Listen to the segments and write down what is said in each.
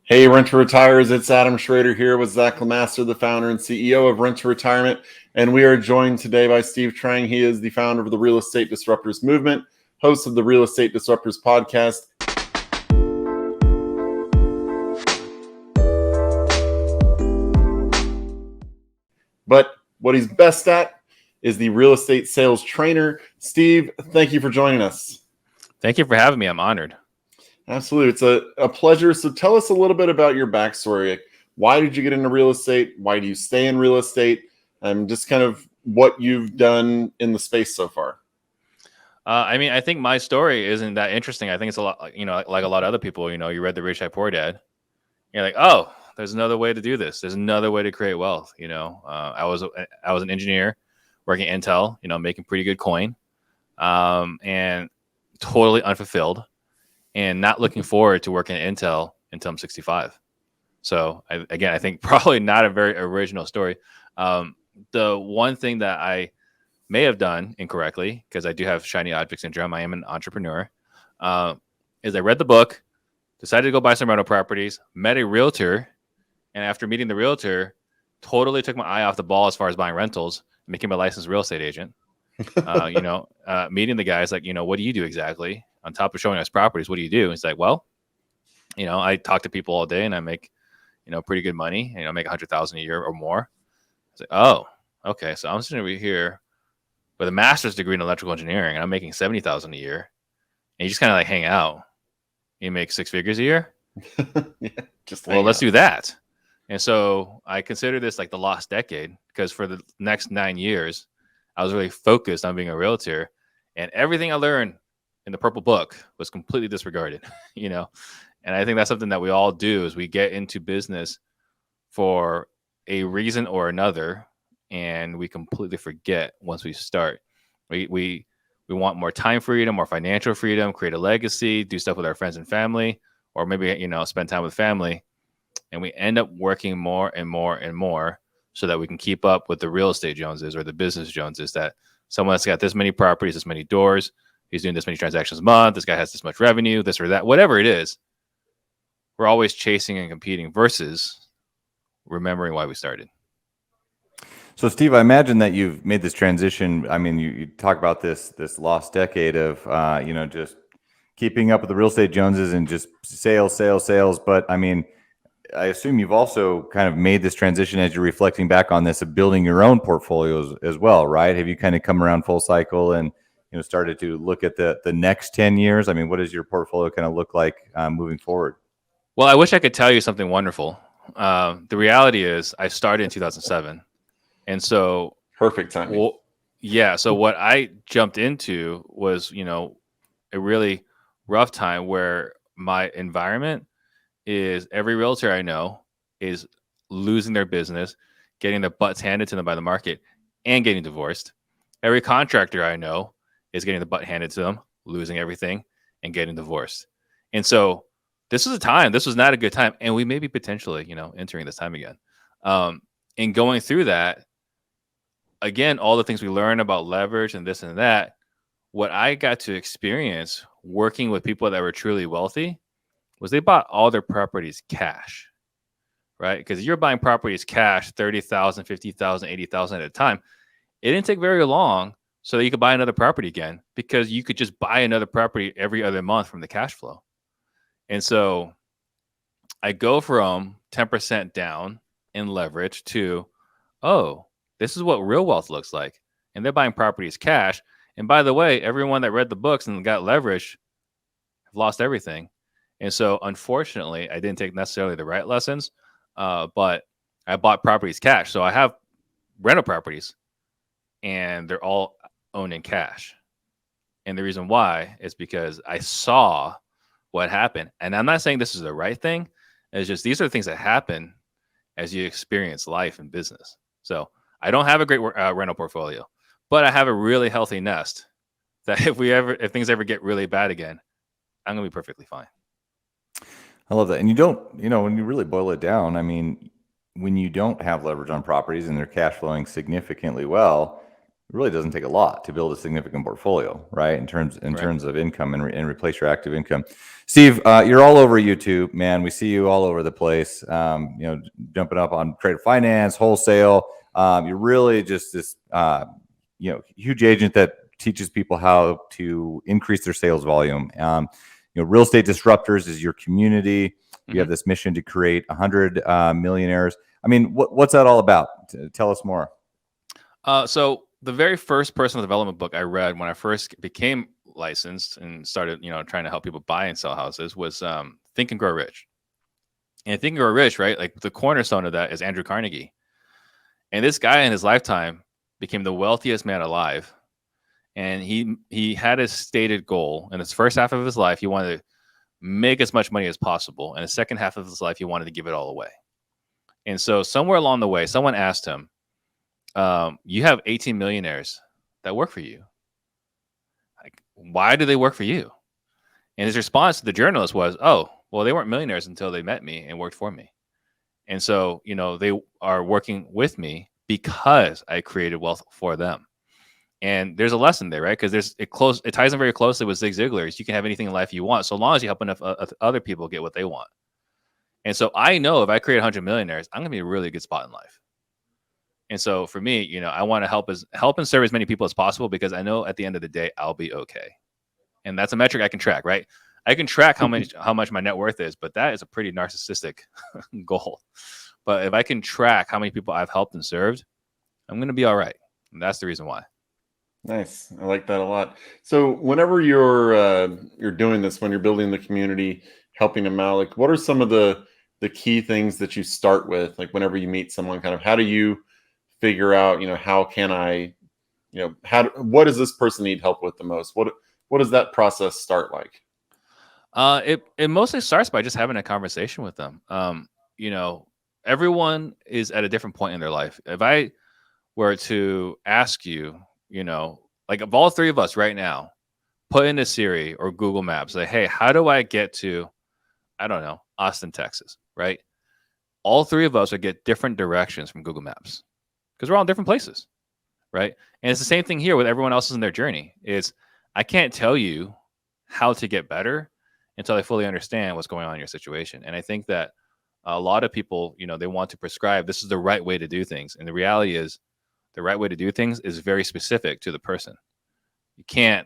Hey, Rent to Retires. It's Adam Schroeder here with Zach Lemaster, the founder and CEO of Rent to Retirement. And we are joined today by Steve Trang. He is the founder of the Real Estate Disruptors Movement, host of the Real Estate Disruptors Podcast. But what he's best at is the real estate sales trainer. Steve, thank you for joining us. Thank you for having me. I'm honored. Absolutely. It's a pleasure. So tell us a little bit about your backstory. Why did you get into real estate? Why do you stay in real estate? And just kind of what you've done in the space so far. I think my story isn't that interesting. I think it's a lot, like a lot of other people, you read The Rich Dad Poor Dad. You're like, oh, there's another way to do this. There's another way to create wealth. I was an engineer working at Intel, making pretty good coin, and totally unfulfilled. And not looking forward to working at Intel until I'm 65. So I think probably not a very original story. The one thing that I may have done incorrectly, because I do have shiny object syndrome, I am an entrepreneur, is I read the book, decided to go buy some rental properties, met a realtor, and after meeting the realtor, totally took my eye off the ball as far as buying rentals, and became a licensed real estate agent. Meeting the guys like, what do you do exactly? On top of showing us properties, what do you do? He's like, well, I talk to people all day and I make, pretty good money. I make $100,000 a year or more. It's like, oh, okay. So I'm sitting over here with a master's degree in electrical engineering and I'm making $70,000 a year. And you just kind of like hang out. You make six figures a year. Yeah, let's do that. And so I consider this like the lost decade because for the next 9 years, I was really focused on being a realtor and everything I learned in the purple book was completely disregarded, and I think that's something that we all do is we get into business for a reason or another. And we completely forget once we start, we want more time freedom, more financial freedom, create a legacy, do stuff with our friends and family, or maybe, spend time with family. And we end up working more and more and more so that we can keep up with the real estate Joneses or the business Joneses that someone that's got this many properties, this many doors, he's doing this many transactions a month. This guy has this much revenue, this or that, whatever it is. We're always chasing and competing versus remembering why we started. So, Steve, I imagine that you've made this transition. I mean, you talk about this lost decade of, just keeping up with the real estate Joneses and just sales. But I mean, I assume you've also kind of made this transition as you're reflecting back on this of building your own portfolios as well, right? Have you kind of come around full cycle and started to look at the next 10 years? I mean, what does your portfolio kind of look like moving forward? Well, I wish I could tell you something wonderful. The reality is I started in 2007. And so perfect timing. So what I jumped into was, a really rough time where my environment is every realtor I know is losing their business, getting their butts handed to them by the market and getting divorced. Every contractor I know is getting the butt handed to them, losing everything, and getting divorced. And so this was not a good time. And we may be potentially, entering this time again. And going through that, again, all the things we learn about leverage and this and that, what I got to experience working with people that were truly wealthy was they bought all their properties cash, right? Because you're buying properties cash, $30,000, $50,000, $80,000 at a time. It didn't take very long so that you could buy another property again because you could just buy another property every other month from the cash flow. And so I go from 10% down in leverage to, oh, this is what real wealth looks like. And they're buying properties cash. And by the way, everyone that read the books and got leverage have lost everything. And so unfortunately, I didn't take necessarily the right lessons, but I bought properties cash. So I have rental properties and they're all owned in cash. And the reason why is because I saw what happened. And I'm not saying this is the right thing. It's just these are the things that happen as you experience life and business. So I don't have a great rental portfolio, but I have a really healthy nest that if things ever get really bad again, I'm going to be perfectly fine. I love that. And you don't, when you really boil it down, I mean, when you don't have leverage on properties and they're cash flowing significantly well, really doesn't take a lot to build a significant portfolio, right? In terms of income and replace your active income. Steve, you're all over YouTube, man. We see you all over the place. Jumping up on creative finance, wholesale. You're really just this, huge agent that teaches people how to increase their sales volume. Real Estate Disruptors is your community. You have this mission to create 100 millionaires. I mean, what's that all about? Tell us more. So the very first personal development book I read when I first became licensed and started, trying to help people buy and sell houses was Think and Grow Rich. And Think and Grow Rich, right? Like the cornerstone of that is Andrew Carnegie. And this guy in his lifetime became the wealthiest man alive. And he had a stated goal in his first half of his life. He wanted to make as much money as possible. And the second half of his life, he wanted to give it all away. And so somewhere along the way, someone asked him, you have 18 millionaires that work for you. Like, why do they work for you? And his response to the journalist was, oh, well, they weren't millionaires until they met me and worked for me. And so, they are working with me because I created wealth for them. And there's a lesson there, right? Because it ties in very closely with Zig Ziglar's. You can have anything in life you want, so long as you help enough other people get what they want. And so I know if I create 100 millionaires, I'm going to be in a really good spot in life. And so for me, I want to help and serve as many people as possible because I know at the end of the day, I'll be okay. And that's a metric I can track, right? I can track how much my net worth is, but that is a pretty narcissistic goal. But if I can track how many people I've helped and served, I'm going to be all right. And that's the reason why. Nice. I like that a lot. So whenever you're doing this, when you're building the community, helping them out, like what are some of the key things that you start with? Like whenever you meet someone, kind of how do you figure out, how can I, what does this person need help with the most? What does that process start like? It mostly starts by just having a conversation with them. Everyone is at a different point in their life. If I were to ask you, like of all three of us right now, put into Siri or Google Maps, say, hey, how do I get to, I don't know, Austin, Texas, right? All three of us would get different directions from Google Maps because we're all in different places, right? And it's the same thing here with everyone else in their journey. I can't tell you how to get better until I fully understand what's going on in your situation. And I think that a lot of people, they want to prescribe this is the right way to do things. And the reality is the right way to do things is very specific to the person. You can't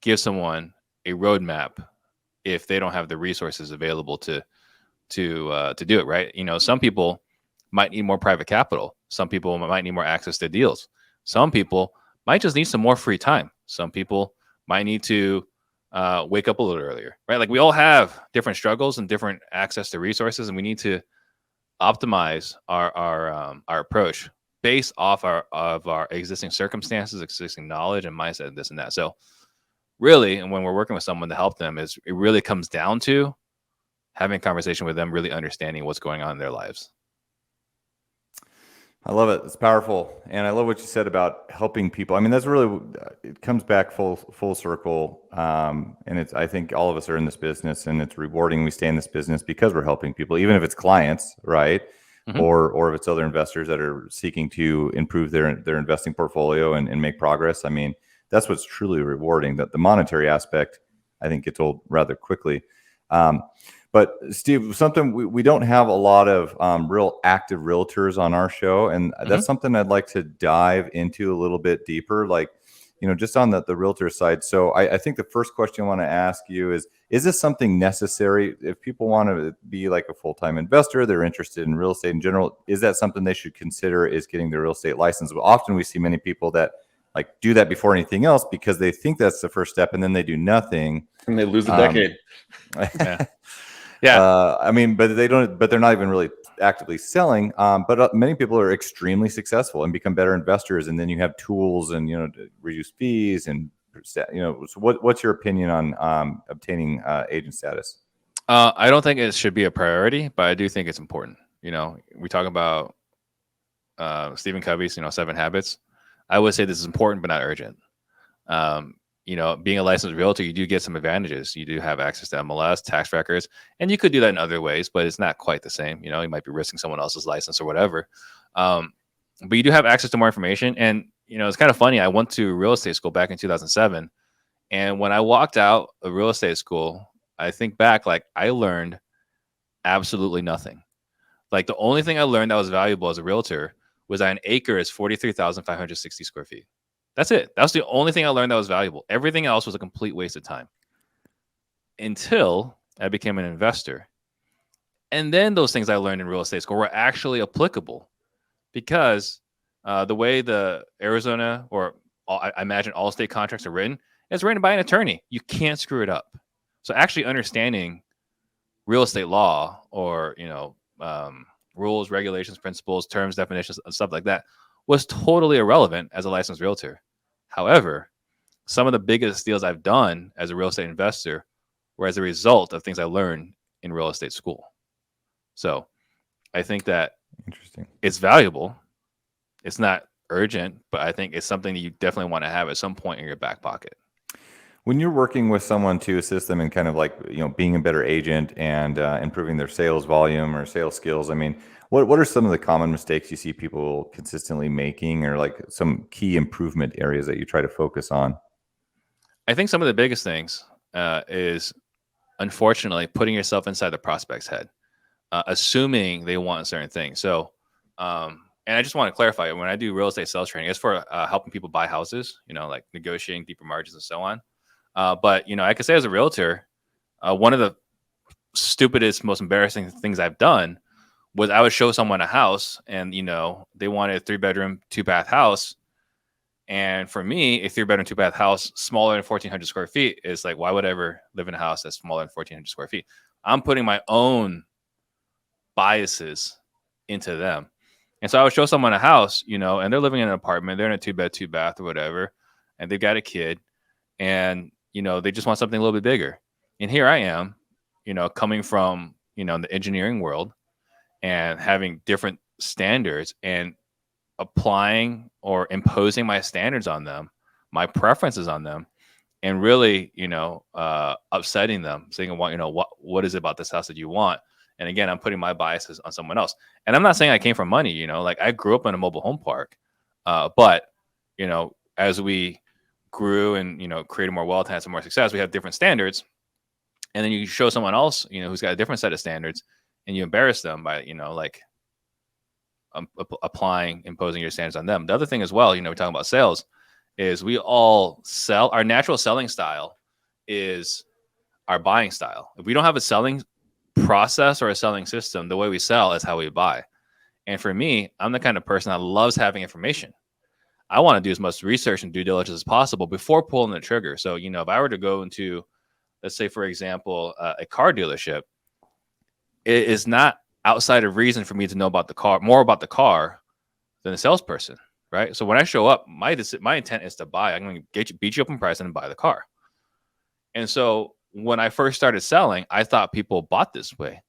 give someone a roadmap if they don't have the resources available to do it, right? Some people might need more private capital. Some people might need more access to deals. Some people might just need some more free time. Some people might need to wake up a little earlier, right? Like we all have different struggles and different access to resources, and we need to optimize our approach based off of our existing circumstances, existing knowledge, and mindset, and this and that. So really, and when we're working with someone to help them, it really comes down to having a conversation with them, really understanding what's going on in their lives. I love it. It's powerful. And I love what you said about helping people. I mean, that's really, it comes back full circle. And I think all of us are in this business and it's rewarding. We stay in this business because we're helping people, even if it's clients, right? Mm-hmm. Or if it's other investors that are seeking to improve their investing portfolio and make progress. I mean, that's what's truly rewarding. That the monetary aspect, I think, gets old rather quickly. But Steve, something we don't have a lot of real active realtors on our show, and that's something I'd like to dive into a little bit deeper, like, just on the realtor side. So I think the first question I want to ask you is this something necessary if people want to be like a full-time investor, they're interested in real estate in general, is that something they should consider is getting their real estate license? But often we see many people that like do that before anything else because they think that's the first step and then they do nothing. And they lose a decade. Yeah. I mean, but they're not even really actively selling. But many people are extremely successful and become better investors. And then you have tools and, to reduce fees and, so what's your opinion on obtaining agent status? I don't think it should be a priority, but I do think it's important. We talk about Stephen Covey's, 7 Habits. I would say this is important, but not urgent. Being a licensed realtor, you do get some advantages. You do have access to MLS, tax records, and you could do that in other ways, but it's not quite the same. You might be risking someone else's license or whatever. But you do have access to more information. And, it's kind of funny. I went to real estate school back in 2007. And when I walked out of real estate school, I think back, like, I learned absolutely nothing. Like, the only thing I learned that was valuable as a realtor was that an acre is 43,560 square feet. That's it. That was the only thing I learned that was valuable. Everything else was a complete waste of time until I became an investor. And then those things I learned in real estate school were actually applicable, because the way the Arizona, or I imagine all state contracts are written, it's written by an attorney. You can't screw it up. So actually understanding real estate law, or rules, regulations, principles, terms, definitions, and stuff like that, was totally irrelevant as a licensed realtor. However, some of the biggest deals I've done as a real estate investor were as a result of things I learned in real estate school. So I think that Interesting. it's valuable. It's not urgent, but I think it's something that you definitely want to have at some point in your back pocket. When you're working with someone to assist them in kind of like, being a better agent and improving their sales volume or sales skills, I mean, what are some of the common mistakes you see people consistently making, or like some key improvement areas that you try to focus on? I think some of the biggest things is, unfortunately, putting yourself inside the prospect's head, assuming they want a certain thing. So, and I just want to clarify, when I do real estate sales training, it's for helping people buy houses, like negotiating deeper margins and so on. But, I could say as a realtor, one of the stupidest, most embarrassing things I've done was I would show someone a house, and, they wanted a 3-bedroom, 2-bath house. And for me, a 3-bedroom, 2-bath house smaller than 1,400 square feet is like, why would I ever live in a house that's smaller than 1,400 square feet? I'm putting my own biases into them. And so I would show someone a house, and they're living in an apartment, they're in a 2-bed, 2-bath or whatever, and they've got a kid, and, they just want something a little bit bigger. And here I am, coming from, the engineering world and having different standards and applying or imposing my standards on them, my preferences on them, and really, upsetting them, saying, what is it about this house that you want? And again, I'm putting my biases on someone else. And I'm not saying I came from money, like I grew up in a mobile home park. But, as we grew and, created more wealth, had some more success, we have different standards. And then you show someone else, who's got a different set of standards, and you embarrass them by, imposing your standards on them. The other thing as well, we're talking about sales, is we all sell. Our natural selling style is our buying style. If we don't have a selling process or a selling system, the way we sell is how we buy. And for me, I'm the kind of person that loves having information. I want to do as much research and due diligence as possible before pulling the trigger. So, if I were to go into, let's say, for example, a car dealership, it is not outside of reason for me to know about the car, more about the car than the salesperson, right? So when I show up, my intent is to buy. I'm going to beat you up in price and buy the car. And so when I first started selling, I thought people bought this way.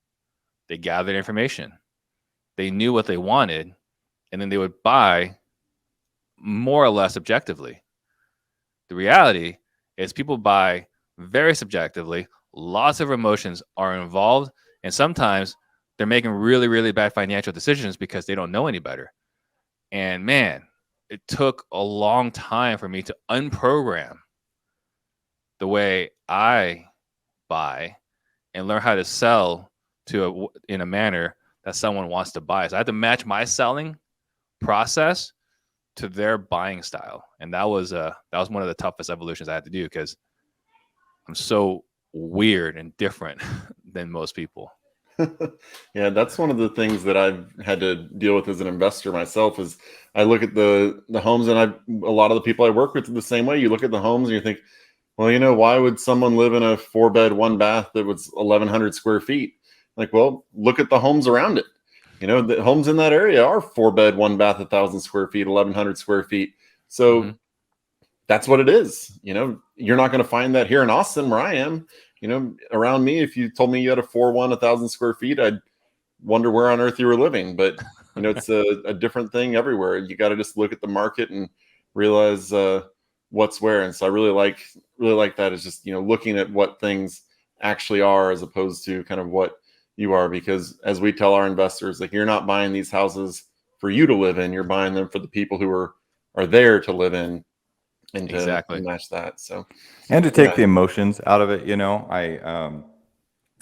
They gathered information. They knew what they wanted, and then they would buy more or less objectively. The reality is people buy very subjectively. Lots of emotions are involved, and sometimes they're making really, really bad financial decisions because they don't know any better. And man, it took a long time for me to unprogram the way I buy and learn how to sell in a manner that someone wants to buy. So I had to match my selling process to their buying style. And that was one of the toughest evolutions I had to do, because I'm so weird and different than most people. Yeah, that's one of the things that I've had to deal with as an investor myself. Is I look at the homes, and a lot of the people I work with are the same way. You look at the homes and you think, well, why would someone live in a 4-bed, 1-bath that was 1,100 square feet? Like, well, look at the homes around it. The homes in that area are 4-bed, 1-bath, 1,000 square feet, 1,100 square feet. So that's what it is. You're not going to find that here in Austin where I am. Around me, if you told me you had a 4-1, 1,000 square feet, I'd wonder where on earth you were living. But, it's a different thing everywhere. You got to just look at the market and realize what's where. And so I really like that, is just, looking at what things actually are as opposed to kind of what you are. Because as we tell our investors, like, you're not buying these houses for you to live in, you're buying them for the people who are are there to live in and to Exactly. match that. So, and to take the emotions out of it,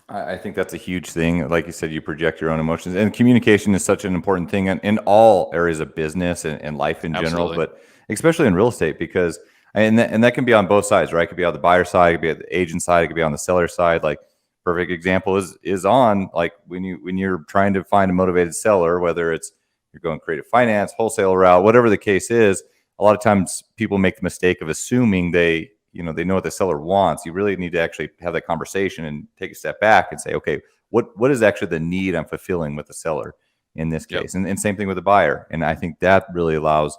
I think that's a huge thing. Like you said, you project your own emotions, and communication is such an important thing in all areas of business and life in general, Absolutely. but especially in real estate, because that can be on both sides, right? It could be on the buyer side, it could be on the agent side, it could be on the seller side. Like, perfect example is on, like, when you're trying to find a motivated seller, whether it's you're going creative finance, wholesale route, whatever the case is. A lot of times people make the mistake of assuming they know what the seller wants. You really need to actually have that conversation and take a step back and say, okay, what is actually the need I'm fulfilling with the seller in this case? Yep. And same thing with the buyer. And I think that really allows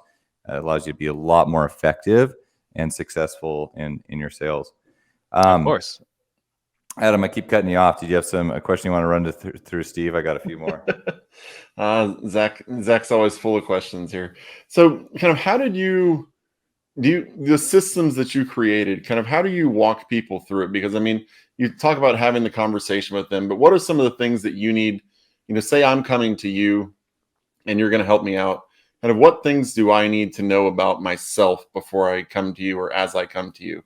you to be a lot more effective and successful in your sales. Of course. Adam, I keep cutting you off. Did you have a question you want to run through Steve? I got a few more. Zach's always full of questions here. So kind of how did the systems that you created, kind of how do you walk people through it? Because I mean, you talk about having the conversation with them, but what are some of the things that you need, say I'm coming to you and you're going to help me out. Kind of what things do I need to know about myself before I come to you or as I come to you?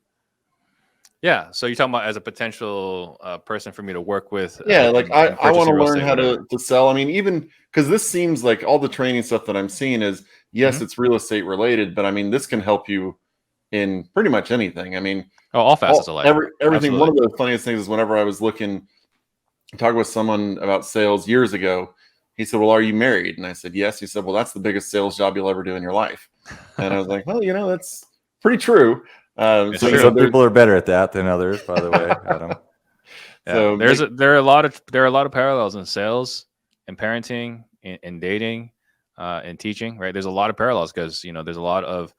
Yeah. So you're talking about as a potential person for me to work with. Yeah. Like I want to learn how to sell. I mean, even because this seems like all the training stuff that I'm seeing is, yes, it's real estate related, but I mean, this can help you in pretty much anything. I mean, all facets of life. Everything. Absolutely. One of the funniest things is whenever I was talking with someone about sales years ago, he said, well, are you married? And I said, yes. He said, well, that's the biggest sales job you'll ever do in your life. And I was like, well, that's pretty true. So some people are better at that than others, by the way, Adam. So there are a lot of parallels in sales and parenting and dating and teaching, right? There's a lot of parallels because there's a lot of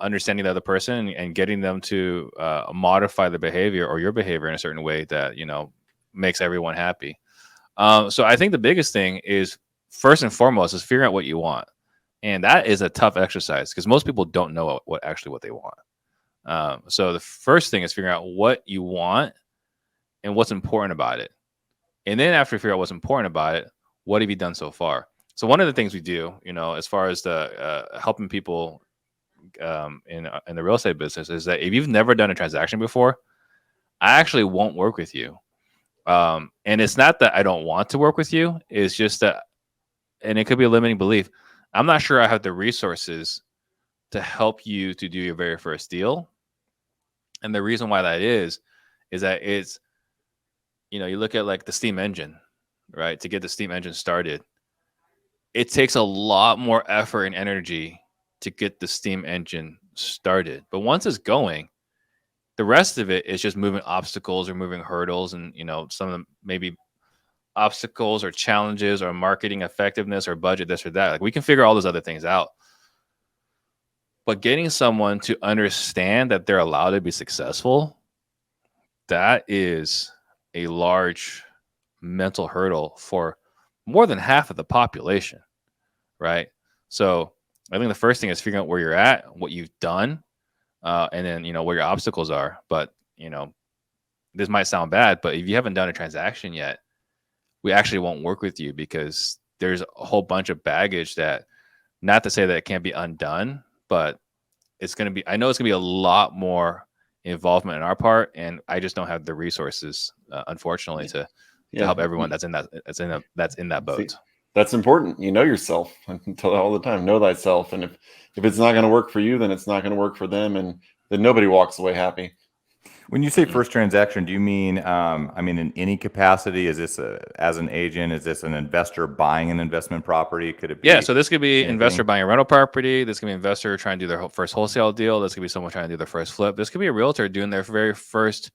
understanding the other person and getting them to modify the behavior or your behavior in a certain way that makes everyone happy. So I think the biggest thing is, first and foremost, is figuring out what you want, and that is a tough exercise because most people don't know what they want. So the first thing is figuring out what you want and what's important about it. And then after you figure out what's important about it, what have you done so far? So one of the things we do, as far as the helping people in the real estate business is that if you've never done a transaction before, I actually won't work with you. And it's not that I don't want to work with you. It's just that, and it could be a limiting belief, I'm not sure I have the resources to help you to do your very first deal. And the reason why that is that it's, you look at like the steam engine, right? To get the steam engine started, it takes a lot more effort and energy to get the steam engine started. But once it's going, the rest of it is just moving obstacles or moving hurdles and, some of them maybe obstacles or challenges or marketing effectiveness or budget, this or that. Like we can figure all those other things out. But getting someone to understand that they're allowed to be successful, that is a large mental hurdle for more than half of the population, right? So I think the first thing is figuring out where you're at, what you've done, and then, where your obstacles are. But, this might sound bad, but if you haven't done a transaction yet, we actually won't work with you because there's a whole bunch of baggage that, not to say that it can't be undone, but I know it's going to be a lot more involvement in our part. And I just don't have the resources, unfortunately, to help everyone that's in that boat. See, that's important. You know yourself. I tell all the time, know thyself. And if it's not going to work for you, then it's not going to work for them. And then nobody walks away happy. When you say first transaction, do you mean, in any capacity? Is this as an agent? Is this an investor buying an investment property? Could it be? Yeah, so this could be anything? Investor buying a rental property. This could be investor trying to do their first wholesale deal. This could be someone trying to do their first flip. This could be a realtor doing their very first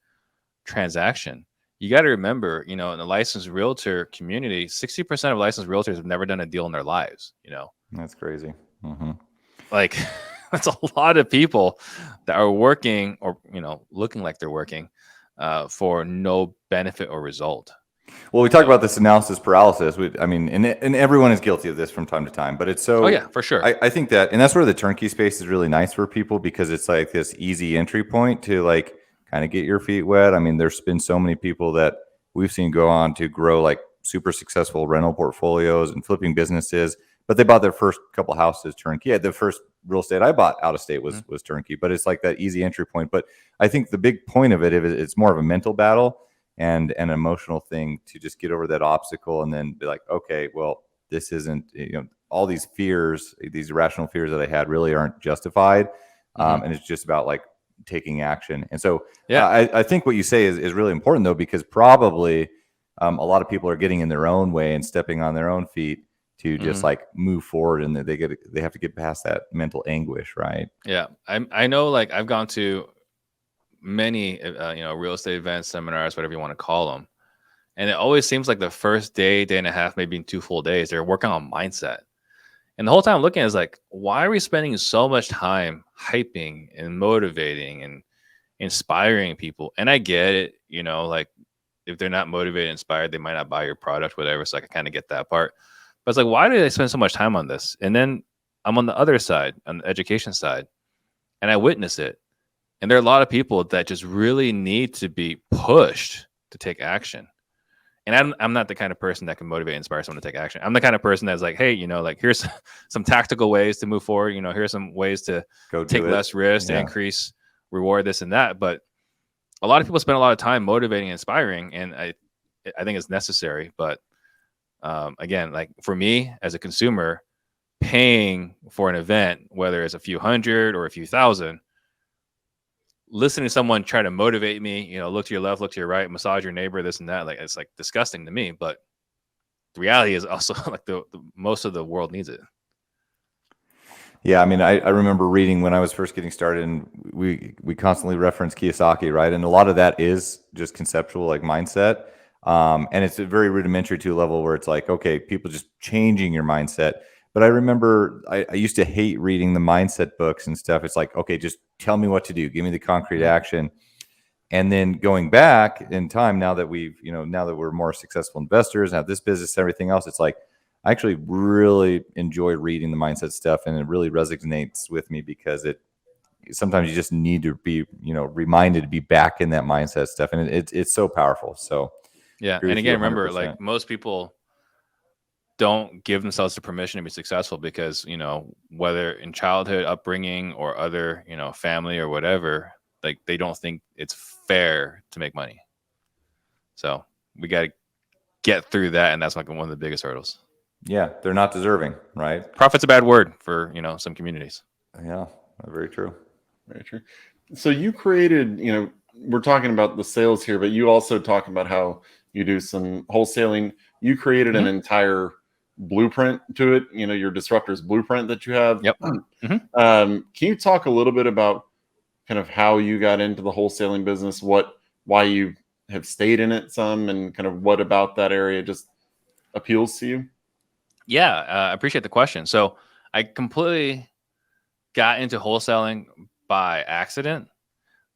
transaction. You got to remember, in the licensed realtor community, 60% of licensed realtors have never done a deal in their lives. That's crazy. Mm-hmm. Like that's a lot of people that are working or, looking like they're working for no benefit or result. Well, we talk about this analysis paralysis. And everyone is guilty of this from time to time, but it's so. Oh yeah, for sure. I think that, and that's where the turnkey space is really nice for people because it's like this easy entry point to like kind of get your feet wet. There's been so many people that we've seen go on to grow like super successful rental portfolios and flipping businesses, but they bought their first couple houses turnkey. The first real estate I bought out of state was turnkey, but it's like that easy entry point. But I think the big point of it is it's more of a mental battle and an emotional thing to just get over that obstacle and then be like, okay, well, this isn't, all these fears, these irrational fears that I had really aren't justified. And it's just about like taking action. And so I think what you say is really important though, because probably a lot of people are getting in their own way and stepping on their own feet to just like move forward, and they have to get past that mental anguish, right? Yeah. I know, like, I've gone to many, real estate events, seminars, whatever you want to call them. And it always seems like the first day and a half, maybe 2 full days, they're working on mindset. And the whole time I'm looking at it is like, why are we spending so much time hyping and motivating and inspiring people? And I get it, like, if they're not motivated, inspired, they might not buy your product, whatever. So I can kind of get that part. But it's like, why do they spend so much time on this? And then I'm on the other side, on the education side, and I witness it. And there are a lot of people that just really need to be pushed to take action. And I'm not the kind of person that can motivate and inspire someone to take action. I'm the kind of person that's like, hey, like, here's some tactical ways to move forward. Here's some ways to take less risk, to increase reward, this and that. But a lot of people spend a lot of time motivating and inspiring, and I think it's necessary. But again, like, for me as a consumer, paying for an event, whether it's a few hundred or a few thousand, listening to someone try to motivate me, look to your left, look to your right, massage your neighbor, this and that, like, it's like disgusting to me. But the reality is also like the most of the world needs it. Yeah, I mean, I remember reading when I was first getting started, and we constantly reference Kiyosaki, right? And a lot of that is just conceptual, like mindset. And it's very rudimentary to a level where it's like, okay, people just changing your mindset. But I remember I used to hate reading the mindset books and stuff. It's like, okay, just tell me what to do. Give me the concrete action. And then going back in time, now that we're more successful investors and have this business, everything else, it's like, I actually really enjoy reading the mindset stuff, and it really resonates with me because sometimes you just need to be, reminded to be back in that mindset stuff. And it's so powerful. So yeah. And again, remember, like, most people don't give themselves the permission to be successful because, whether in childhood upbringing or other, family or whatever, like, they don't think it's fair to make money. So we got to get through that. And that's like one of the biggest hurdles. Yeah. They're not deserving, right? Profit's a bad word for, some communities. Yeah. Very true. Very true. So you created, we're talking about the sales here, but you also talk about how you do some wholesaling. You created an entire blueprint to it, your disruptors blueprint that you have. Yep. Can you talk a little bit about kind of how you got into the wholesaling business, why you have stayed in it some, and kind of what about that area just appeals to you? Yeah, I appreciate the question. So I completely got into wholesaling by accident.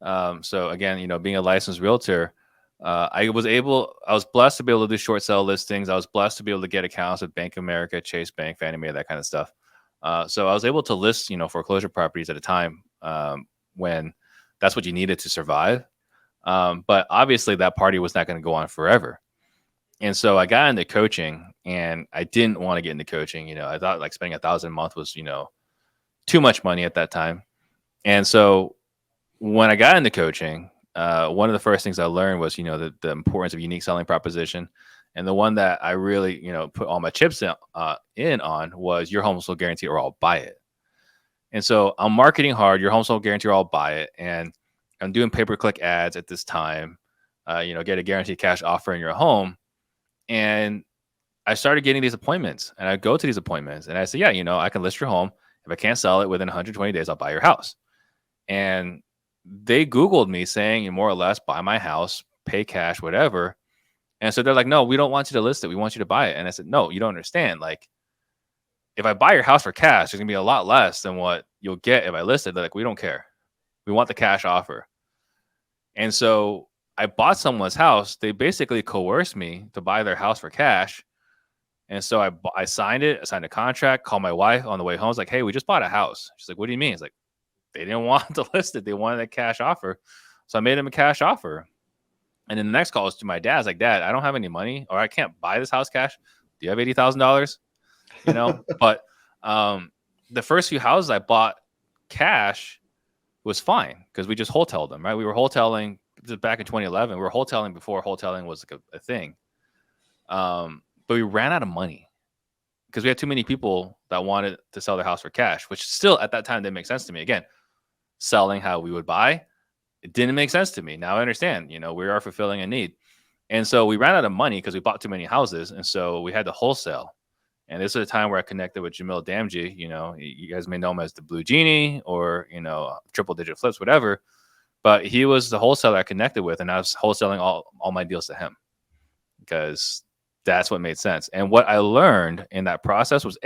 So again, being a licensed realtor, I was blessed to be able to do short sale listings. I was blessed to be able to get accounts with Bank of America, Chase Bank, Fannie Mae, that kind of stuff. So I was able to list, foreclosure properties at a time when that's what you needed to survive. But obviously that party was not going to go on forever. And so I got into coaching, and I didn't want to get into coaching. I thought like spending $1,000 a month was, too much money at that time. And so when I got into coaching, one of the first things I learned was, the importance of unique selling proposition. And the one that I really, put all my chips in on was your home sold guarantee or I'll buy it. And so I'm marketing hard, your home sold guarantee or I'll buy it. And I'm doing pay-per-click ads at this time, get a guaranteed cash offer in your home. And I started getting these appointments, and I go to these appointments and I say, yeah, I can list your home. If I can't sell it within 120 days, I'll buy your house. And they Googled me saying, more or less, buy my house, pay cash, whatever. And so they're like, no, we don't want you to list it. We want you to buy it. And I said, no, you don't understand. Like, if I buy your house for cash, there's gonna be a lot less than what you'll get if I list it. They're like, we don't care. We want the cash offer. And so I bought someone's house. They basically coerced me to buy their house for cash. And so I signed it. I signed a contract, called my wife on the way home. I was like, hey, we just bought a house. She's like, what do you mean? It's like, they didn't want to list it. They wanted a cash offer. So I made them a cash offer. And then the next call was to my dad. I was like, Dad, I don't have any money, or I can't buy this house cash. Do you have $80,000? But the first few houses I bought cash was fine because we just wholesaled them, right? We were wholesaling back in 2011. We were wholesaling before wholesaling was like a thing. But we ran out of money because we had too many people that wanted to sell their house for cash, which still at that time didn't make sense to me. Again, selling how we would buy, it didn't make sense to me. Now I understand, we are fulfilling a need. And so we ran out of money because we bought too many houses. And so we had to wholesale. And this is a time where I connected with Jamil Damji. You guys may know him as the Blue Genie or, triple digit flips, whatever. But he was the wholesaler I connected with. And I was wholesaling all my deals to him because that's what made sense. And what I learned in that process was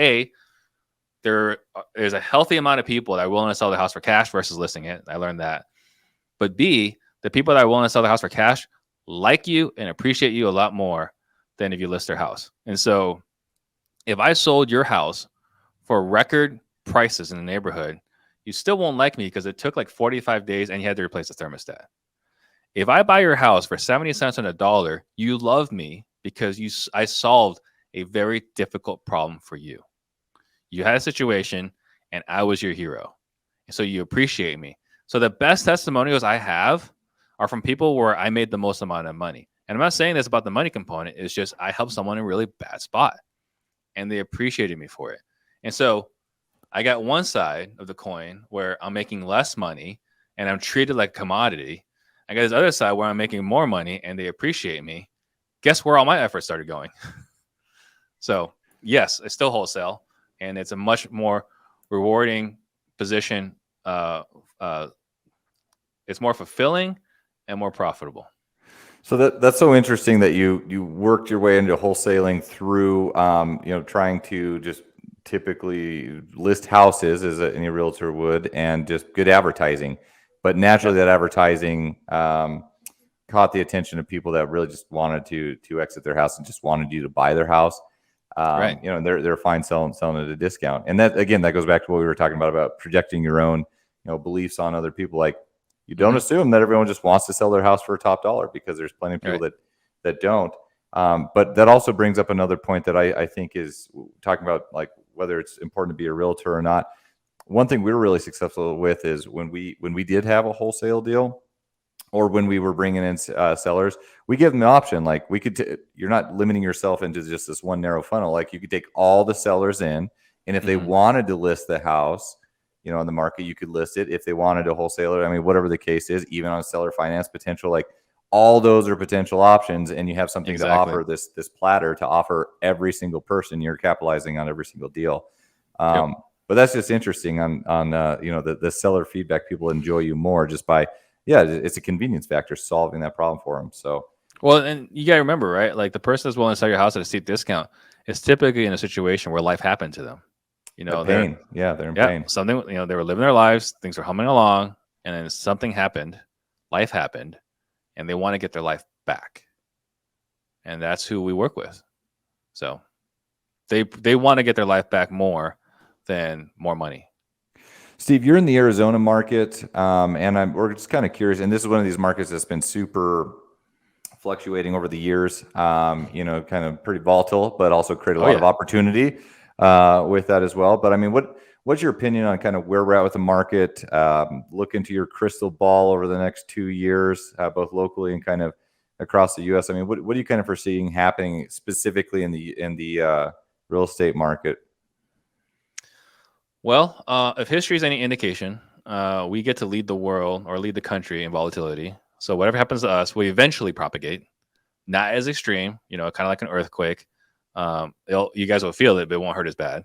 there is a healthy amount of people that are willing to sell their house for cash versus listing it. I learned that. But B, the people that are willing to sell their house for cash like you and appreciate you a lot more than if you list their house. And so if I sold your house for record prices in the neighborhood, you still won't like me because it took like 45 days and you had to replace the thermostat. If I buy your house for 70 cents on the dollar, you love me because I solved a very difficult problem for you. You had a situation and I was your hero. And so you appreciate me. So the best testimonials I have are from people where I made the most amount of money. And I'm not saying this about the money component. It's just I helped someone in a really bad spot and they appreciated me for it. And so I got one side of the coin where I'm making less money and I'm treated like a commodity. I got this other side where I'm making more money and they appreciate me. Guess where all my efforts started going? So yes, I still wholesale and it's a much more rewarding position. It's more fulfilling and more profitable. So that's so interesting that you worked your way into wholesaling through trying to just typically list houses as any realtor would and just good advertising. But naturally that advertising caught the attention of people that really just wanted to exit their house and just wanted you to buy their house. Right. And they're fine selling at a discount. And that again, that goes back to what we were talking about projecting your own beliefs on other people. Like you don't assume that everyone just wants to sell their house for a top dollar because there's plenty of people that don't. But that also brings up another point that I think is talking about like whether it's important to be a realtor or not. One thing we were really successful with is when we did have a wholesale deal or when we were bringing in sellers, we give them the option. Like we could, you're not limiting yourself into just this one narrow funnel. Like you could take all the sellers in, and if they wanted to list the house, on the market, you could list it. If they wanted a wholesaler, I mean, whatever the case is, even on seller finance potential, like all those are potential options, and you have something to offer this platter to offer every single person. You're capitalizing on every single deal. But that's just interesting on the seller feedback. People enjoy you more just by, it's a convenience factor solving that problem for them. So, well, and you got to remember, right? Like the person that's willing to sell your house at a steep discount is typically in a situation where life happened to them. They're in pain. Something, they were living their lives, things were humming along, and then something happened, life happened, and they want to get their life back. And that's who we work with. So they want to get their life back more than more money. Steve, you're in the Arizona market, and we're just kind of curious. And this is one of these markets that's been super fluctuating over the years. Kind of pretty volatile, but also create a lot of opportunity with that as well. But I mean, what's your opinion on kind of where we're at with the market? Look into your crystal ball over the next 2 years, both locally and kind of across the U.S. I mean, what are you kind of foreseeing happening specifically in the real estate market? Well, if history is any indication, we get to lead the world or lead the country in volatility. So whatever happens to us, we eventually propagate. Not as extreme, kind of like an earthquake. You guys will feel it, but it won't hurt as bad,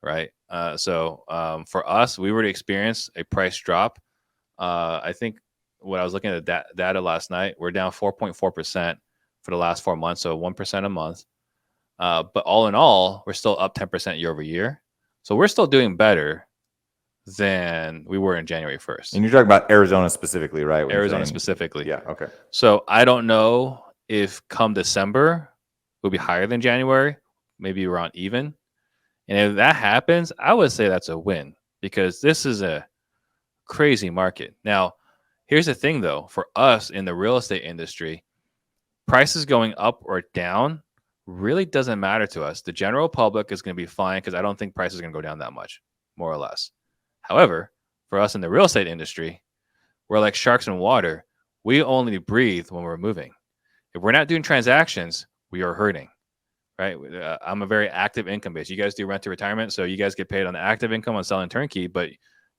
right? So for us, we were to experience a price drop. I think when I was looking at the data last night, we're down 4.4% for the last 4 months, so 1% a month. But all in all, we're still up 10% year over year. So we're still doing better than we were in January 1st. And you're talking about Arizona specifically, right? Arizona specifically. Yeah, okay. So I don't know if come December will be higher than January, maybe around even. And if that happens, I would say that's a win because this is a crazy market. Now, here's the thing, though. For us in the real estate industry, prices going up or down really doesn't matter to us. The general public is going to be fine because I don't think prices are going to go down that much more or less. However, for us in the real estate industry, we're like sharks in water. We only breathe when we're moving. If we're not doing transactions, we are hurting, right? I'm a very active income base. You guys do rent to retirement, so you guys get paid on the active income on selling turnkey, but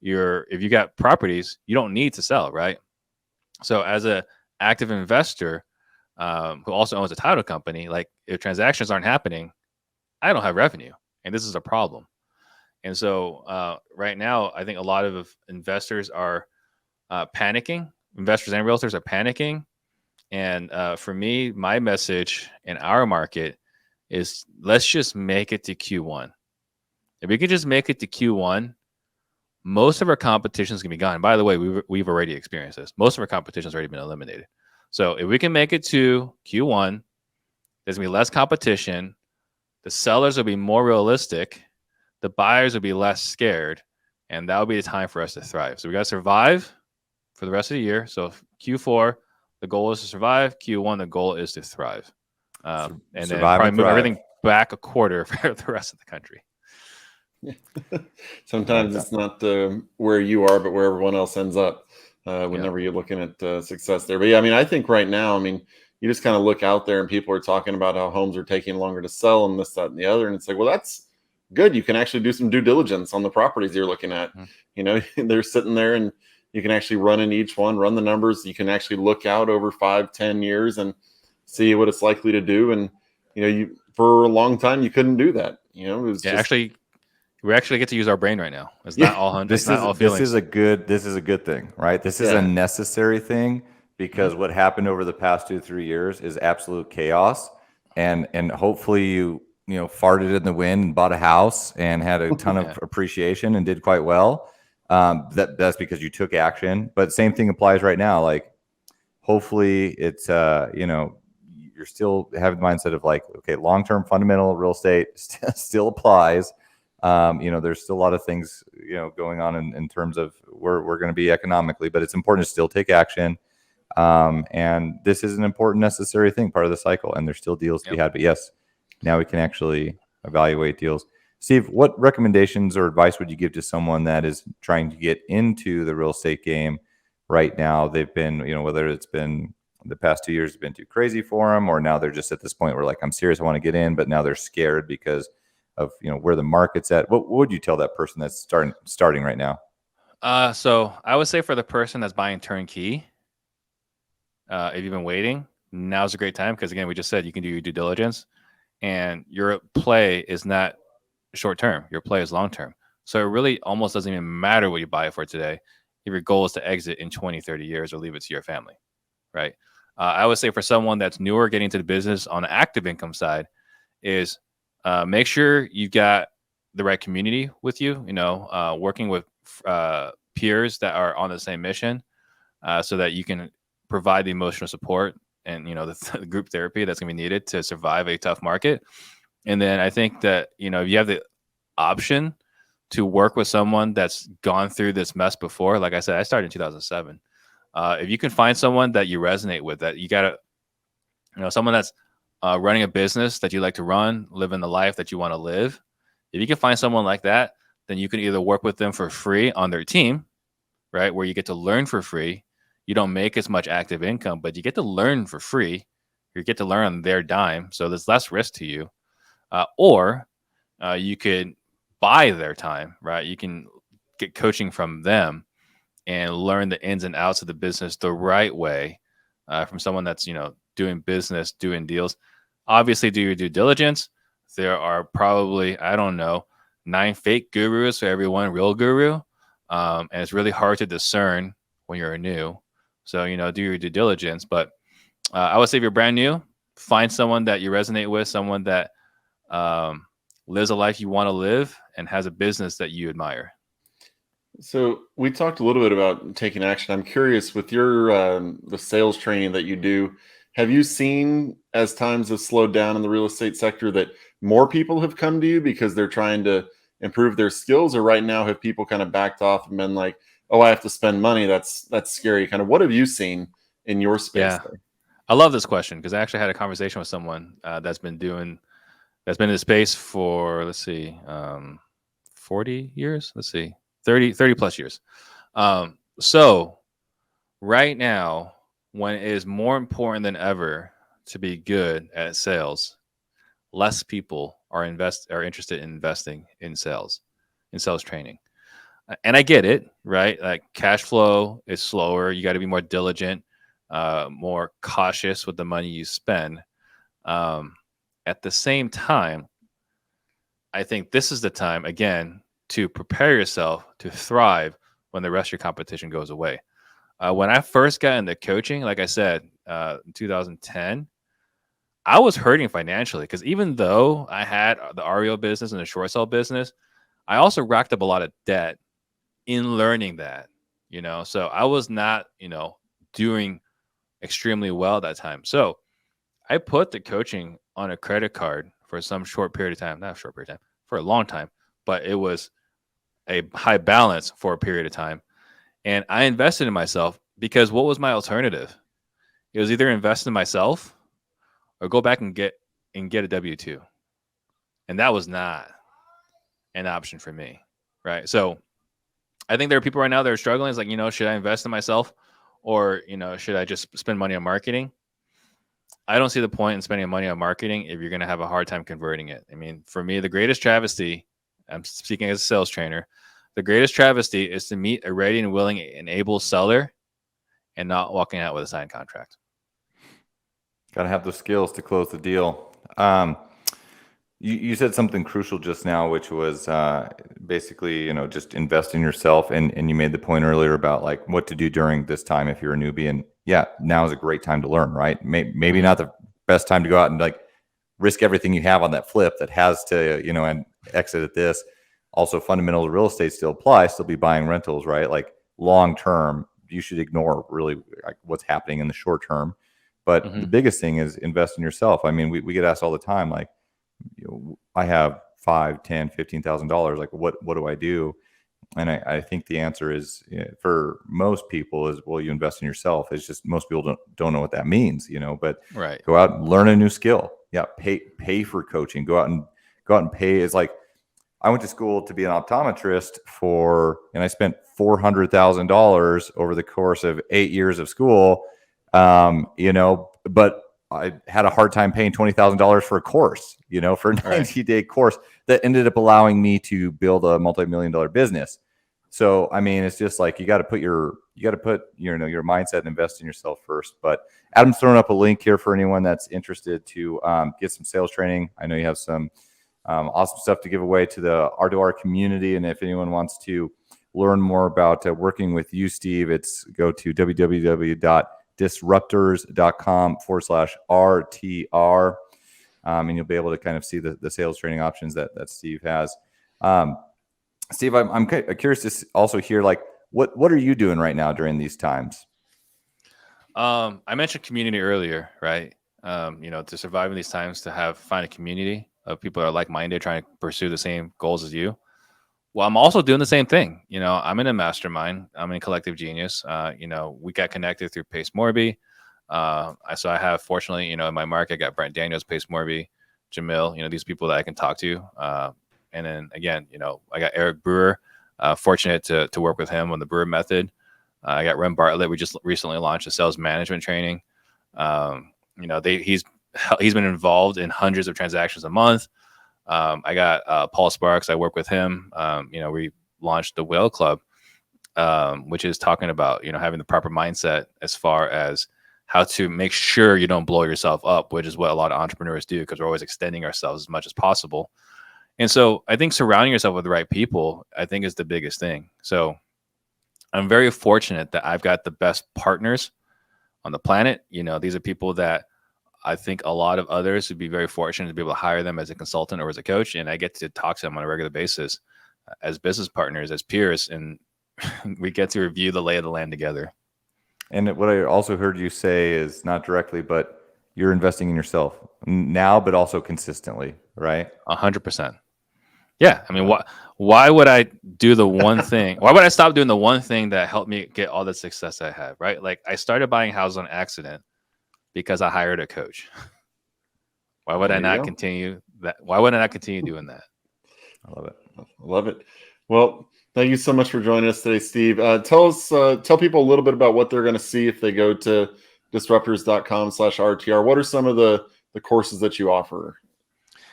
if you got properties, you don't need to sell, right? So as a active investor who also owns a title company, like if transactions aren't happening, I don't have revenue, and this is a problem. And so right now, I think a lot of investors are panicking. Investors and realtors are panicking. And for me, my message in our market is let's just make it to Q1. If we could just make it to Q1, most of our competition is going to be gone. By the way, we've already experienced this. Most of our competition has already been eliminated. So if we can make it to Q1, there's going to be less competition. The sellers will be more realistic. The buyers will be less scared. And that will be the time for us to thrive. So we got to survive for the rest of the year. So Q4, the goal is to survive. Q1, the goal is to thrive. And then probably move everything back a quarter for the rest of the country. Sometimes it's not where you are, but where everyone else ends up whenever you're looking at success there. But yeah, I mean, I think right now, I mean, you just kind of look out there and people are talking about how homes are taking longer to sell and this, that, and the other. And it's like, well, that's good. You can actually do some due diligence on the properties you're looking at. Mm-hmm. You know, they're sitting there and you can actually run in each one, run the numbers. You can actually look out over 5-10 years and see what it's likely to do. And, you know, for a long time, you couldn't do that. You know, it was we actually get to use our brain right now. It's not all hundred. This is a good thing, right? This is a necessary thing because what happened over the past 2-3 years is absolute chaos. And hopefully you farted in the wind and bought a house and had a ton of appreciation and did quite well. That's because you took action. But same thing applies right now. Like hopefully it's you're still having the mindset of like, okay, long-term fundamental real estate still applies. There's still a lot of things, going on in terms of where we're going to be economically, but it's important to still take action. And this is an important, necessary thing, part of the cycle, and there's still deals to be had. But yes, now we can actually evaluate deals. Steve, what recommendations or advice would you give to someone that is trying to get into the real estate game right now? They've been, whether it's been the past 2 years have been too crazy for them, or now they're just at this point where like, I'm serious, I want to get in, but now they're scared because of where the market's at. What would you tell that person that's starting right now? So I would say for the person that's buying turnkey, if you've been waiting, now's a great time because again, we just said you can do your due diligence, and your play is not short term. Your play is long term. So it really almost doesn't even matter what you buy it for today if your goal is to exit in 20-30 years or leave it to your family, right? I would say for someone that's newer getting into the business on the active income side is make sure you've got the right community with you, working with peers that are on the same mission so that you can provide the emotional support and, the group therapy that's going to be needed to survive a tough market. And then I think that, if you have the option to work with someone that's gone through this mess before, like I said, I started in 2007. If you can find someone that you resonate with, that you got to, someone that's running a business that you like to run, living the life that you want to live. If you can find someone like that, then you can either work with them for free on their team, right? Where you get to learn for free. You don't make as much active income, but you get to learn for free. You get to learn on their dime. So there's less risk to you. Or you could buy their time, right? You can get coaching from them and learn the ins and outs of the business the right way from someone that's, doing business, doing deals. Obviously, do your due diligence. There are probably, 9 fake gurus for every one real guru. And it's really hard to discern when you're new. So, do your due diligence. But I would say if you're brand new, find someone that you resonate with, someone that lives a life you want to live and has a business that you admire. So we talked a little bit about taking action. I'm curious with your the sales training that you do. Have you seen, as times have slowed down in the real estate sector, that more people have come to you because they're trying to improve their skills, or right now have people kind of backed off and been like, "Oh, I have to spend money. That's scary." Kind of, what have you seen in your space? Yeah, I love this question because I actually had a conversation with someone that's been in the space for 40 years. Let's see, 30 plus years. So right now, when it is more important than ever to be good at sales, less people are interested in investing in sales training. And I get it, right? Like cash flow is slower. You got to be more diligent, more cautious with the money you spend. At the same time, I think this is the time, again, to prepare yourself to thrive when the rest of your competition goes away. When I first got into coaching, like I said, in 2010, I was hurting financially because even though I had the REO business and the short sale business, I also racked up a lot of debt in learning that, so I was not, doing extremely well at that time. So I put the coaching on a credit card for some short period of time, not a short period of time, for a long time, but it was a high balance for a period of time. And I invested in myself because what was my alternative? It was either invest in myself or go back and get a W-2. And that was not an option for me, right? So I think there are people right now that are struggling. It's like, should I invest in myself or, should I just spend money on marketing? I don't see the point in spending money on marketing if you're going to have a hard time converting it. I mean, for me, the greatest travesty, I'm speaking as a sales trainer, the greatest travesty is to meet a ready and willing and able seller and not walking out with a signed contract. Got to have the skills to close the deal. You said something crucial just now, which was basically, just invest in yourself. And you made the point earlier about like what to do during this time if you're a newbie. And yeah, now is a great time to learn, right? Maybe not the best time to go out and like risk everything you have on that flip that has to, and exit at this. Also, fundamentals of real estate still apply, still be buying rentals, right? Like long term, you should ignore really like what's happening in the short term. But the biggest thing is invest in yourself. I mean, we get asked all the time, like, I have $5,000, $10,000, $15,000. Like, what do I do? And I think the answer is for most people is, well, you invest in yourself. It's just most people don't know what that means, but right. Go out and learn a new skill. Yeah. Pay for coaching, go out and pay. It's like, I went to school to be an optometrist and I spent $400,000 over the course of 8 years of school. But I had a hard time paying $20,000 for a course, for a 90-day course that ended up allowing me to build a multi-million-dollar business. So, I mean, it's just like, you got to put your mindset and invest in yourself first. But Adam's thrown up a link here for anyone that's interested to get some sales training. I know you have some awesome stuff to give away to the R2R community. And if anyone wants to learn more about working with you, Steve, go to www.disruptors.com/RTR. And you'll be able to kind of see the sales training options that Steve has. Steve, I'm curious to also hear, like, what are you doing right now during these times? I mentioned community earlier, right? To survive in these times, to find a community of people that are like-minded, trying to pursue the same goals as you. Well, I'm also doing the same thing. I'm in a mastermind. I'm in Collective Genius. We got connected through Pace Morby. So I have, fortunately, in my market, I got Brent Daniels, Pace Morby, Jamil, these people that I can talk to. And then again, I got Eric Brewer, fortunate to work with him on the Brewer method. I got Ren Bartlett. We just recently launched a sales management training. He's been involved in hundreds of transactions a month. I got Paul Sparks. I work with him. We launched the Whale Club, which is talking about, having the proper mindset as far as how to make sure you don't blow yourself up, which is what a lot of entrepreneurs do because we're always extending ourselves as much as possible. And so I think surrounding yourself with the right people, I think, is the biggest thing. So I'm very fortunate that I've got the best partners on the planet. These are people that I think a lot of others would be very fortunate to be able to hire them as a consultant or as a coach. And I get to talk to them on a regular basis as business partners, as peers, and we get to review the lay of the land together. And what I also heard you say is not directly, but you're investing in yourself now, but also consistently, right? 100%. Yeah. I mean, why would I do the one thing? Why would I stop doing the one thing that helped me get all the success I have, right? Like, I started buying houses on accident because I hired a coach. Why would I not continue that? Why would I not continue doing that? I love it. I love it. Well, thank you so much for joining us today, Steve. Tell people a little bit about what they're going to see if they go to disruptors.com/RTR. What are some of the courses that you offer?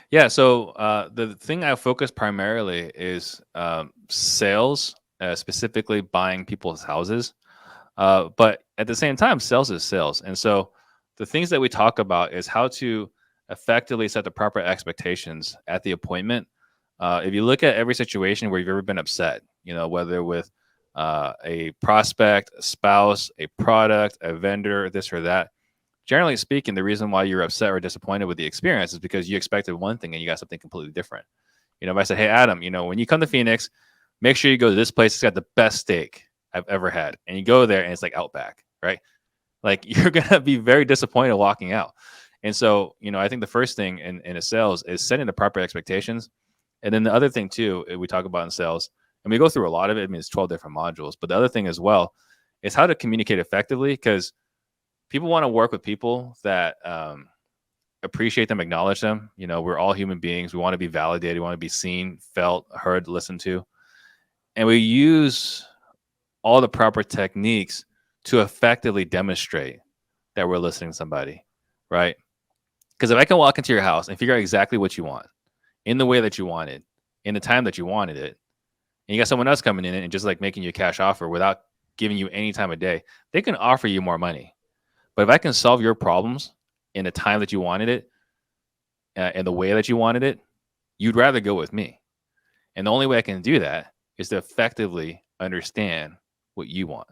Yeah. So the thing I focus primarily is sales, specifically buying people's houses. But at the same time, sales is sales. And so the things that we talk about is how to effectively set the proper expectations at the appointment. If you look at every situation where you've ever been upset, whether with a prospect, a spouse, a product, a vendor, this or that, generally speaking, the reason why you're upset or disappointed with the experience is because you expected one thing and you got something completely different. If I said, hey, Adam, when you come to Phoenix, make sure you go to this place. It's got the best steak I've ever had. And you go there and it's like Outback, right? Like you're going to be very disappointed walking out. And so, I think the first thing in a sales is setting the proper expectations. And then the other thing too, we talk about in sales, and we go through a lot of it. I mean, it's 12 different modules, but the other thing as well is how to communicate effectively, because people want to work with people that appreciate them, acknowledge them. We're all human beings. We want to be validated. We want to be seen, felt, heard, listened to. And we use all the proper techniques to effectively demonstrate that we're listening to somebody, right? Because if I can walk into your house and figure out exactly what you want in the way that you want it, in the time that you wanted it, and you got someone else coming in and just like making you a cash offer without giving you any time of day, they can offer you more money. But if I can solve your problems in the time that you wanted it, and the way that you wanted it, you'd rather go with me. And the only way I can do that is to effectively understand what you want.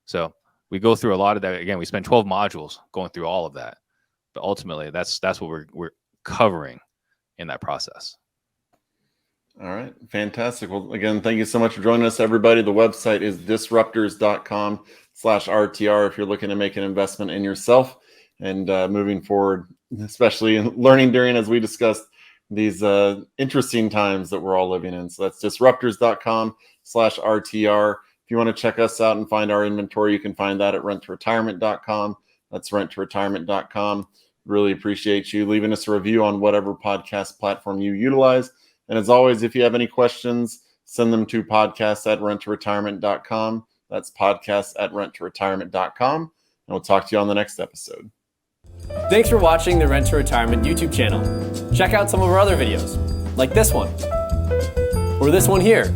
So we go through a lot of that. Again, we spend 12 modules going through all of that. But ultimately, that's what we're covering in that process. All right. Fantastic. Well, again, thank you so much for joining us, everybody. The website is disruptors.com/RTR if you're looking to make an investment in yourself and moving forward, especially in learning during, as we discussed, these interesting times that we're all living in. So that's disruptors.com/RTR. If you want to check us out and find our inventory, you can find that at renttoretirement.com. That's renttoretirement.com. Really appreciate you leaving us a review on whatever podcast platform you utilize. And as always, if you have any questions, send them to podcast@renttoretirement.com. That's podcast@renttoretirement.com. And we'll talk to you on the next episode. Thanks for watching the Rent to Retirement YouTube channel. Check out some of our other videos, like this one, or this one here.